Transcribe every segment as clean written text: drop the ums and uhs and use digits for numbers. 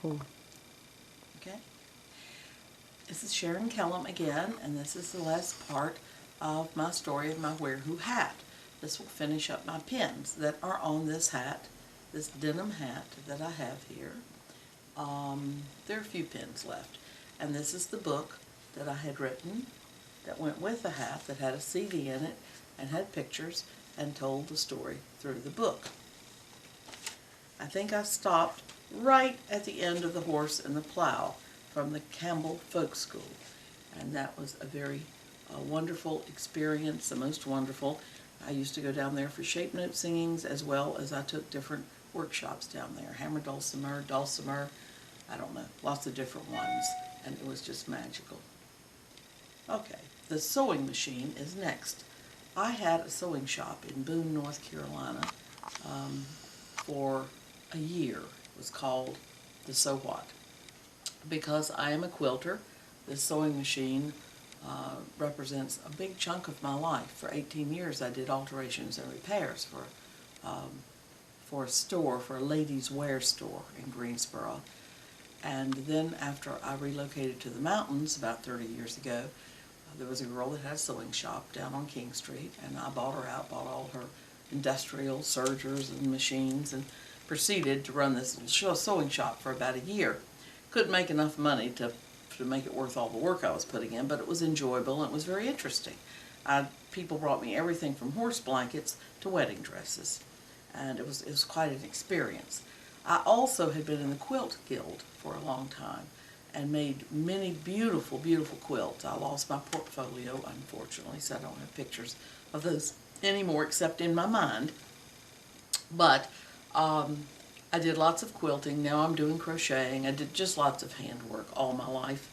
Okay. This is Sharon Kellam again, and this is the last part of my story of my Where Who hat. This will finish up my pins that are on this hat, this denim hat that I have here. There are a few pins left. And this is the book that I had written that went with the hat, that had a CD in it and had pictures and told the story through the book. I think I stopped right at the end of The Horse and the Plow from the Campbell Folk School. And that was a very wonderful experience, the most wonderful. I used to go down there for shape note singings, as well as I took different workshops down there. Hammer dulcimer, I don't know, lots of different ones. And it was just magical. Okay, the sewing machine is next. I had a sewing shop in Boone, North Carolina for a year. It was called the So What. Because I am a quilter, this sewing machine represents a big chunk of my life. For 18 years I did alterations and repairs for a store, for a ladies' wear store in Greensboro. And then after I relocated to the mountains about 30 years ago, there was a girl that had a sewing shop down on King Street, and I bought her out, bought all her industrial sergers and machines, and proceeded to run this little sewing shop for about a year. Couldn't make enough money to make it worth all the work I was putting in, but it was enjoyable and it was very interesting. People brought me everything from horse blankets to wedding dresses, and it was quite an experience. I also had been in the quilt guild for a long time and made many beautiful, beautiful quilts. I lost my portfolio, unfortunately, so I don't have pictures of those anymore except in my mind. But I did lots of quilting. Now I'm doing crocheting. I did just lots of handwork all my life.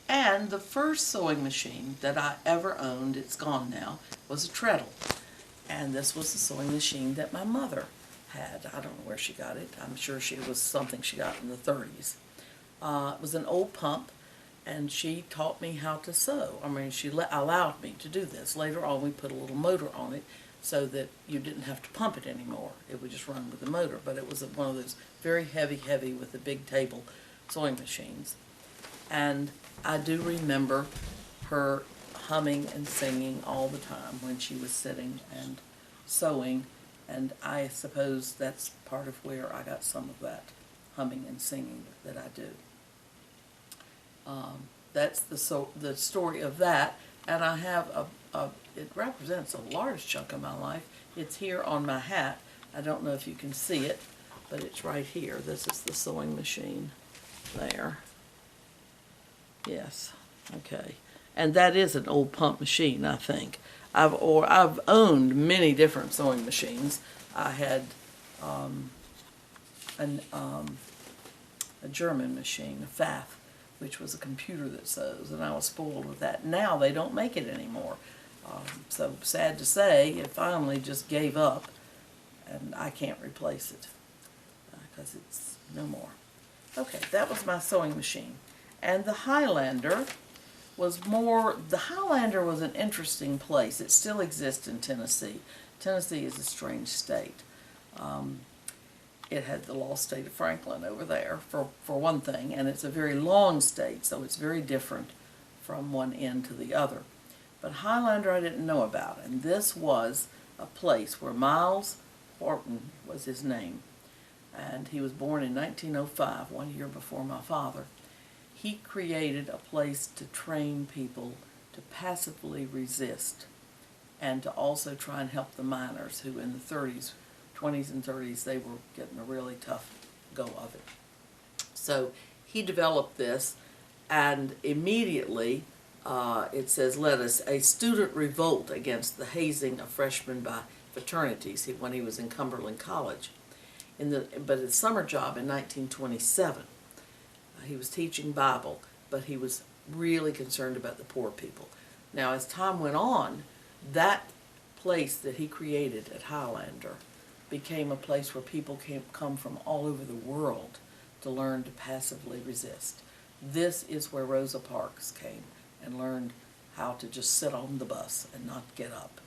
And the first sewing machine that I ever owned, it's gone now, was a treadle. And this was the sewing machine that my mother had. I don't know where she got it. I'm sure it was something she got in the 30s. It was an old pump, and she taught me how to sew. I mean, she allowed me to do this. Later on, we put a little motor on it so that you didn't have to pump it anymore. It would just run with the motor. But it was one of those very heavy with the big table sewing machines. And I do remember her humming and singing all the time when she was sitting and sewing. And I suppose that's part of where I got some of that humming and singing that I do. That's the story of that, and I have it represents a large chunk of my life. It's here on my hat. I don't know if you can see it, but it's right here. This is the sewing machine there. Yes, okay. And that is an old pump machine, I think. I've owned many different sewing machines. I had a German machine, a Pfaff, which was a computer that sews, and I was spoiled with that. Now they don't make it anymore. So sad to say, it finally just gave up, and I can't replace it because it's no more. Okay, that was my sewing machine. And the Highlander the Highlander was an interesting place. It still exists in Tennessee. Tennessee is a strange state. It had the lost state of Franklin over there, for one thing, and it's a very long state, so it's very different from one end to the other. But Highlander I didn't know about, and this was a place where Miles Horton was his name, and he was born in 1905, 1 year before my father. He created a place to train people to passively resist and to also try and help the miners who in the 20s and 30s, they were getting a really tough go of it. So he developed this, and immediately it says, a student revolt against the hazing of freshmen by fraternities when he was in Cumberland College. But his summer job in 1927, he was teaching Bible, but he was really concerned about the poor people. Now, as time went on, that place that he created at Highlander became a place where people come from all over the world to learn to passively resist. This is where Rosa Parks came and learned how to just sit on the bus and not get up.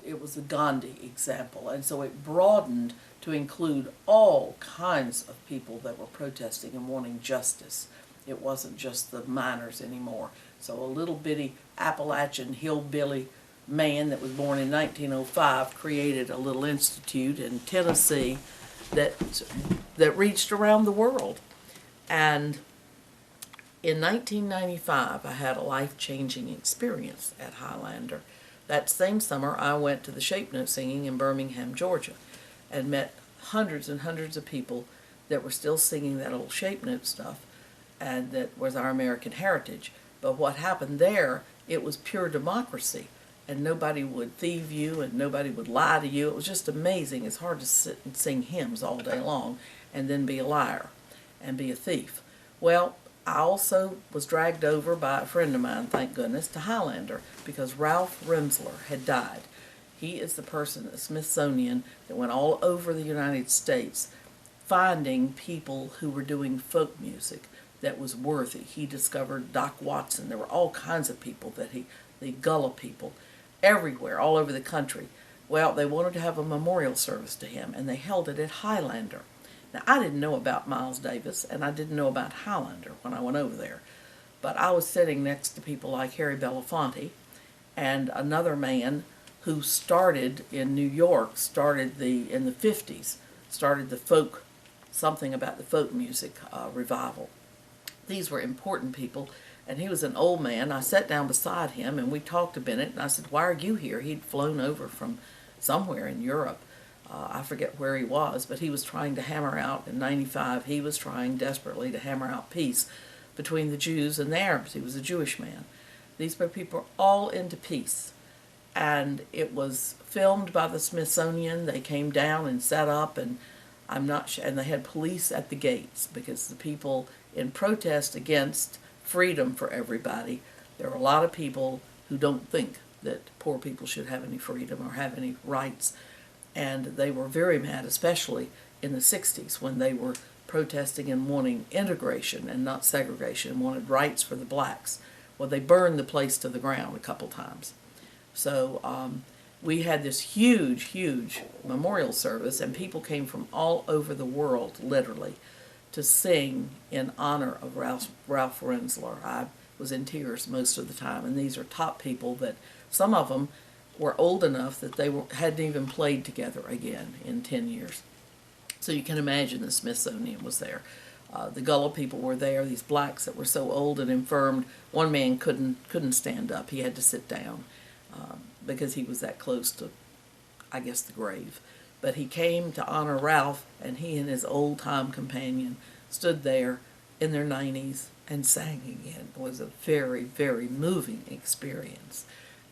It was the Gandhi example, and so it broadened to include all kinds of people that were protesting and wanting justice. It wasn't just the miners anymore. So a little bitty Appalachian hillbilly man that was born in 1905 created a little institute in Tennessee that reached around the world. And in 1995, I had a life-changing experience at Highlander. That same summer, I went to the Shape Note singing in Birmingham, Georgia, and met hundreds and hundreds of people that were still singing that old Shape Note stuff, and that was our American heritage. But what happened there, it was pure democracy, and nobody would thieve you, and nobody would lie to you. It was just amazing. It's hard to sit and sing hymns all day long and then be a liar and be a thief. Well, I also was dragged over by a friend of mine, thank goodness, to Highlander, because Ralph Rensler had died. He is the person at the Smithsonian that went all over the United States finding people who were doing folk music that was worthy. He discovered Doc Watson. There were all kinds of people the Gullah people, everywhere, all over the country. Well, they wanted to have a memorial service to him, and they held it at Highlander. Now, I didn't know about Miles Davis, and I didn't know about Highlander when I went over there. But I was sitting next to people like Harry Belafonte and another man who started in New York, in the 50s, started the folk, something about the folk music revival. These were important people, and he was an old man. I sat down beside him, and we talked a minute, and I said, "Why are you here?" He'd flown over from somewhere in Europe. I forget where he was, but he was trying to hammer out, in 95, he was trying desperately to hammer out peace between the Jews and the Arabs. He was a Jewish man. These people were all into peace. And it was filmed by the Smithsonian. They came down and set up, and and they had police at the gates, because the people in protest against freedom for everybody, there are a lot of people who don't think that poor people should have any freedom or have any rights. And they were very mad, especially in the 60s, when they were protesting and wanting integration and not segregation, and wanted rights for the blacks. Well, they burned the place to the ground a couple times. So we had this huge, huge memorial service, and people came from all over the world, literally, to sing in honor of Ralph Rensler. I was in tears most of the time, and these are top people that some of them were old enough that they hadn't even played together again in 10 years. So you can imagine the Smithsonian was there. The Gullah people were there, these blacks that were so old and infirmed. One man couldn't stand up. He had to sit down because he was that close to, I guess, the grave. But he came to honor Ralph, and he and his old-time companion stood there in their 90s and sang again. It was a very, very moving experience.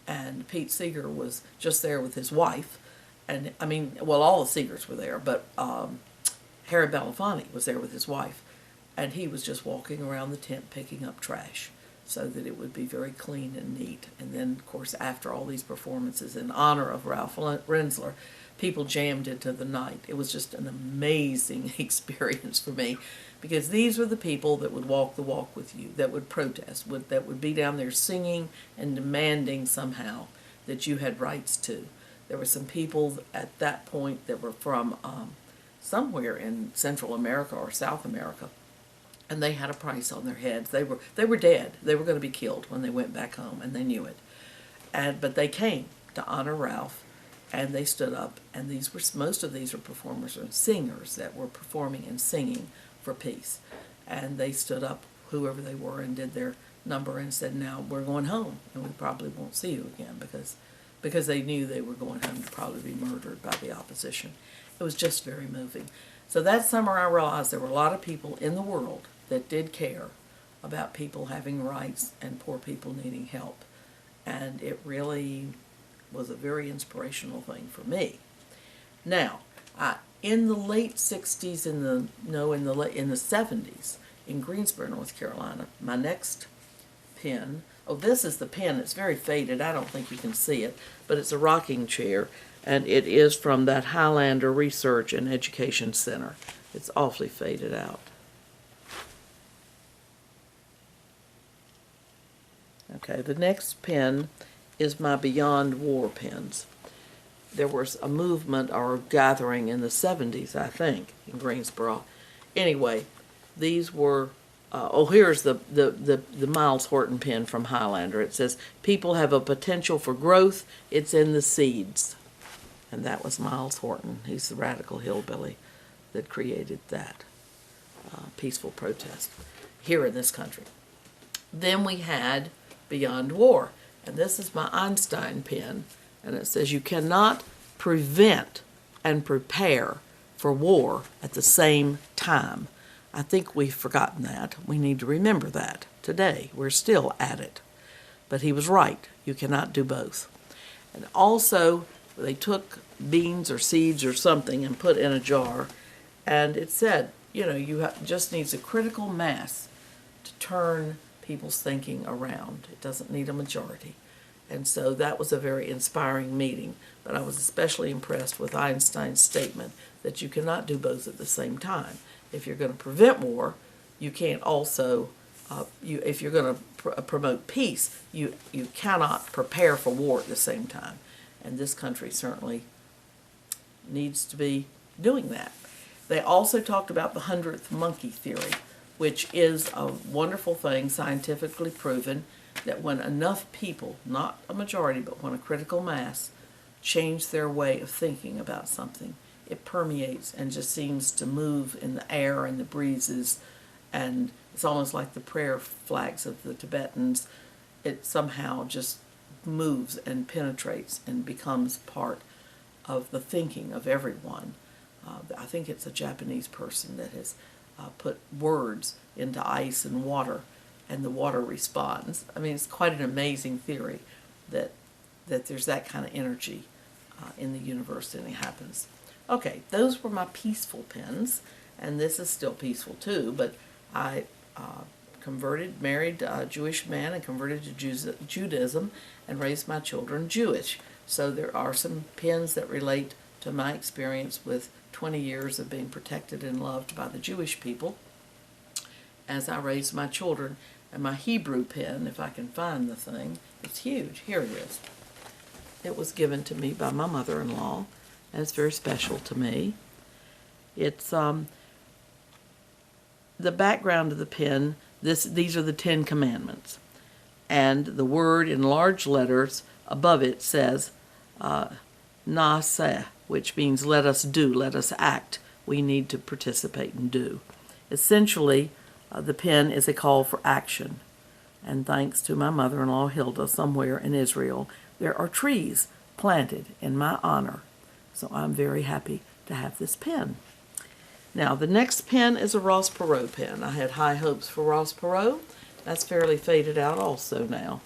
And Pete Seeger was just there with his wife. And, I mean, well, all the Seegers were there, but Harry Belafonte was there with his wife. And he was just walking around the tent picking up trash so that it would be very clean and neat. And then, of course, after all these performances in honor of Ralph Rensler, people jammed into the night. It was just an amazing experience for me, because these were the people that would walk the walk with you, that would protest, that would be down there singing and demanding somehow that you had rights to. There were some people at that point that were from somewhere in Central America or South America, and they had a price on their heads. They were dead. They were going to be killed when they went back home, and they knew it. But they came to honor Ralph, and they stood up, and most of these were performers and singers that were performing and singing for peace. And they stood up, whoever they were, and did their number and said, "Now we're going home, and we probably won't see you again," because they knew they were going home to probably be murdered by the opposition. It was just very moving. So that summer I realized there were a lot of people in the world that did care about people having rights and poor people needing help. And it really was a very inspirational thing for me. Now, in the late 60s, in the 70s, in Greensboro, North Carolina, my next pen, this is the pen, it's very faded, I don't think you can see it, but it's a rocking chair, and it is from that Highlander Research and Education Center. It's awfully faded out. Okay, the next pen is my Beyond War pens. There was a movement or a gathering in the 70s, I think, in Greensboro. Anyway, these were, here's the Miles Horton pen from Highlander. It says, people have a potential for growth, it's in the seeds. And that was Miles Horton. He's the radical hillbilly that created that peaceful protest here in this country. Then we had Beyond War, and this is my Einstein pen, and it says you cannot prevent and prepare for war at the same time. I think we've forgotten that. We need to remember that today. We're still at it. But he was right. You cannot do both. And also, they took beans or seeds or something and put in a jar, and it said, you know, just needs a critical mass to turn people's thinking around. It doesn't need a majority. And so that was a very inspiring meeting. But I was especially impressed with Einstein's statement that you cannot do both at the same time. If you're going to prevent war, you can't also, if you're going to promote peace, you cannot prepare for war at the same time. And this country certainly needs to be doing that. They also talked about the 100th monkey theory, which is a wonderful thing, scientifically proven, that when enough people, not a majority, but when a critical mass, change their way of thinking about something, it permeates and just seems to move in the air and the breezes, and it's almost like the prayer flags of the Tibetans. It somehow just moves and penetrates and becomes part of the thinking of everyone. I think it's a Japanese person that has put words into ice and water, and the water responds. I mean, it's quite an amazing theory that there's that kind of energy in the universe, and it happens. Okay, those were my peaceful pens, and this is still peaceful too, but I married a Jewish man and converted to Judaism and raised my children Jewish. So there are some pens that relate to my experience with 20 years of being protected and loved by the Jewish people as I raised my children. And my Hebrew pen, if I can find the thing, it's huge. Here it is. It was given to me by my mother-in-law, and it's very special to me. It's the background of the pen. These are the 10 Commandments, and the word in large letters above it says "Naaseh," which means let us do, let us act. We need to participate and do. Essentially, the pen is a call for action. And thanks to my mother-in-law, Hilda, somewhere in Israel, there are trees planted in my honor. So I'm very happy to have this pen. Now, the next pen is a Ross Perot pen. I had high hopes for Ross Perot. That's fairly faded out also now.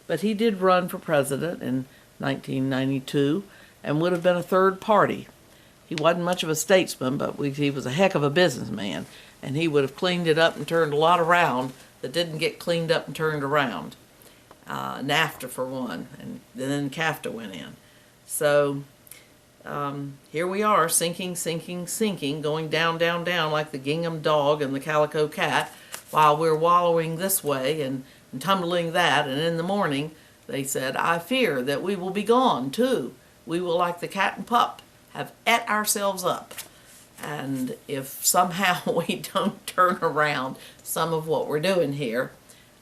But he did run for president in 1992 and would have been a third party. He wasn't much of a statesman, but he was a heck of a businessman, and he would have cleaned it up and turned a lot around that didn't get cleaned up and turned around. NAFTA for one, and then CAFTA went in. So here we are, sinking, going down, down, down like the gingham dog and the calico cat, while we're wallowing this way and tumbling that. And in the morning, they said, I fear that we will be gone too. We will, like the cat and pup, have ate ourselves up. And if somehow we don't turn around some of what we're doing here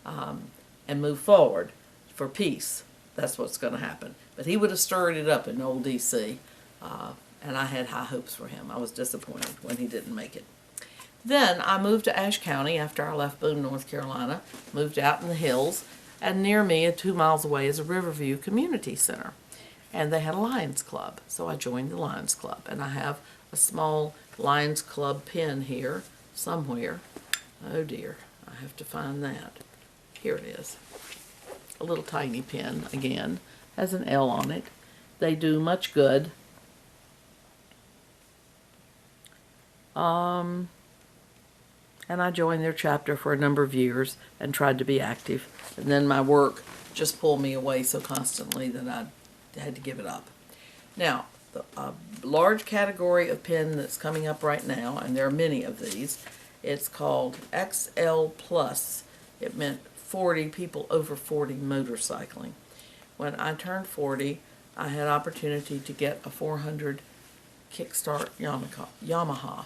and move forward for peace, that's what's going to happen. But he would have stirred it up in old D.C., and I had high hopes for him. I was disappointed when he didn't make it. Then I moved to Ashe County after I left Boone, North Carolina, moved out in the hills, and near me, 2 miles away, is a Riverview Community Center. And they had a Lions Club, so I joined the Lions Club. And I have a small Lions Club pen here somewhere. Oh dear, I have to find that. Here it is. A little tiny pen, again, has an L on it. They do much good. And I joined their chapter for a number of years and tried to be active. And then my work just pulled me away so constantly that I had to give it up. Now, the large category of pen that's coming up right now, and there are many of these, it's called XL Plus. It meant 40 people over 40 motorcycling. when I turned 40, I had opportunity to get a 400 kickstart Yamaha,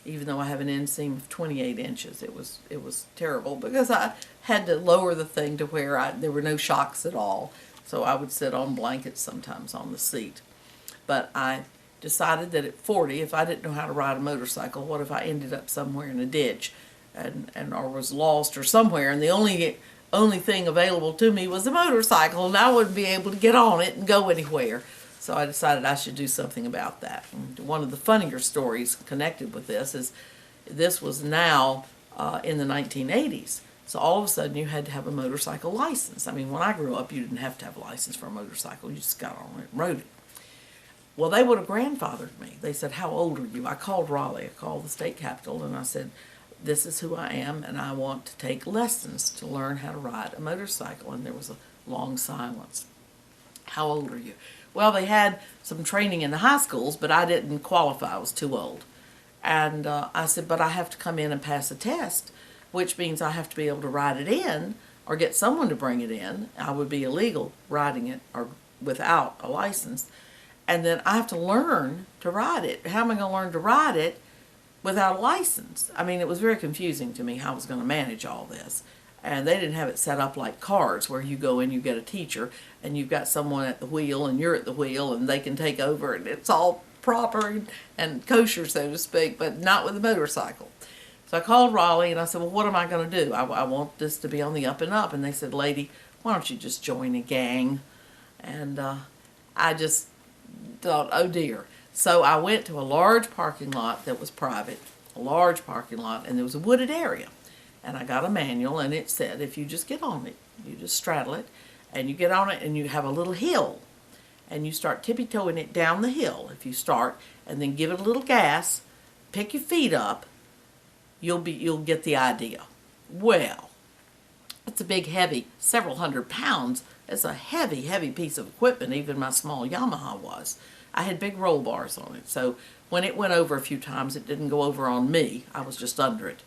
even though I have an inseam of 28 inches. It was terrible because I had to lower the thing to where there were no shocks at all. So I would sit on blankets sometimes on the seat. But I decided that at 40, if I didn't know how to ride a motorcycle, what if I ended up somewhere in a ditch and or was lost or somewhere, and the only thing available to me was a motorcycle, and I wouldn't be able to get on it and go anywhere. So I decided I should do something about that. And one of the funnier stories connected with this was now in the 1980s. So all of a sudden you had to have a motorcycle license. I mean, when I grew up, you didn't have to have a license for a motorcycle. You just got on it and rode it. Well, they would have grandfathered me. They said, how old are you? I called Raleigh. I called the state capitol, and I said, this is who I am, and I want to take lessons to learn how to ride a motorcycle. And there was a long silence. How old are you? Well, they had some training in the high schools, but I didn't qualify. I was too old. And I said, but I have to come in and pass a test, which means I have to be able to ride it in or get someone to bring it in. I would be illegal riding it or without a license. And then I have to learn to ride it. How am I going to learn to ride it without a license? I mean, it was very confusing to me how I was going to manage all this. And they didn't have it set up like cars where you go in, you get a teacher, and you've got someone at the wheel, and you're at the wheel, and they can take over, and it's all proper and kosher, so to speak, but not with a motorcycle. So I called Raleigh, and I said, well, what am I going to do? I want this to be on the up and up. And they said, lady, why don't you just join a gang? And I just thought, oh dear. So I went to a large parking lot that was private, a large parking lot, and there was a wooded area. And I got a manual, and it said, if you just get on it, you just straddle it, and you get on it, and you have a little hill, and you start tippy-toeing it down the hill. If you start, and then give it a little gas, pick your feet up, you'll get the idea. Well, it's a big, heavy, several hundred pounds. It's a heavy, heavy piece of equipment. Even my small Yamaha was. I had big roll bars on it, so when it went over a few times, it didn't go over on me. I was just under it.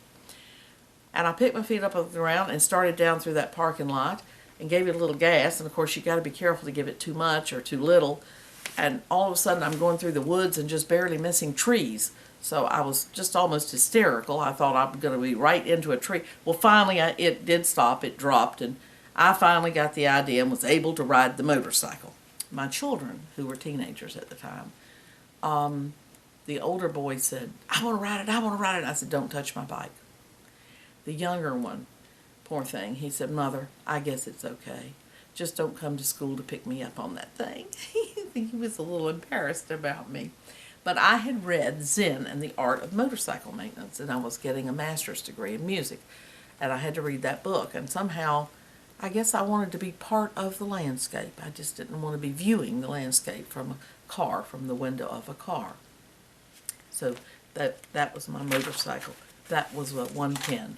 And I picked my feet up off the ground and started down through that parking lot and gave it a little gas. And of course, you got to be careful to give it too much or too little. And all of a sudden, I'm going through the woods and just barely missing trees. So I was just almost hysterical. I thought I'm going to be right into a tree. Well, finally, it did stop. It dropped. And I finally got the idea and was able to ride the motorcycle. My children, who were teenagers at the time, the older boy said, I want to ride it, I want to ride it. I said, don't touch my bike. The younger one, poor thing, he said, Mother, I guess it's okay. Just don't come to school to pick me up on that thing. He was a little embarrassed about me. But I had read Zen and the Art of Motorcycle Maintenance, and I was getting a master's degree in music. And I had to read that book, and somehow, I guess I wanted to be part of the landscape. I just didn't want to be viewing the landscape from a car, from the window of a car. So that was my motorcycle. That was one pin.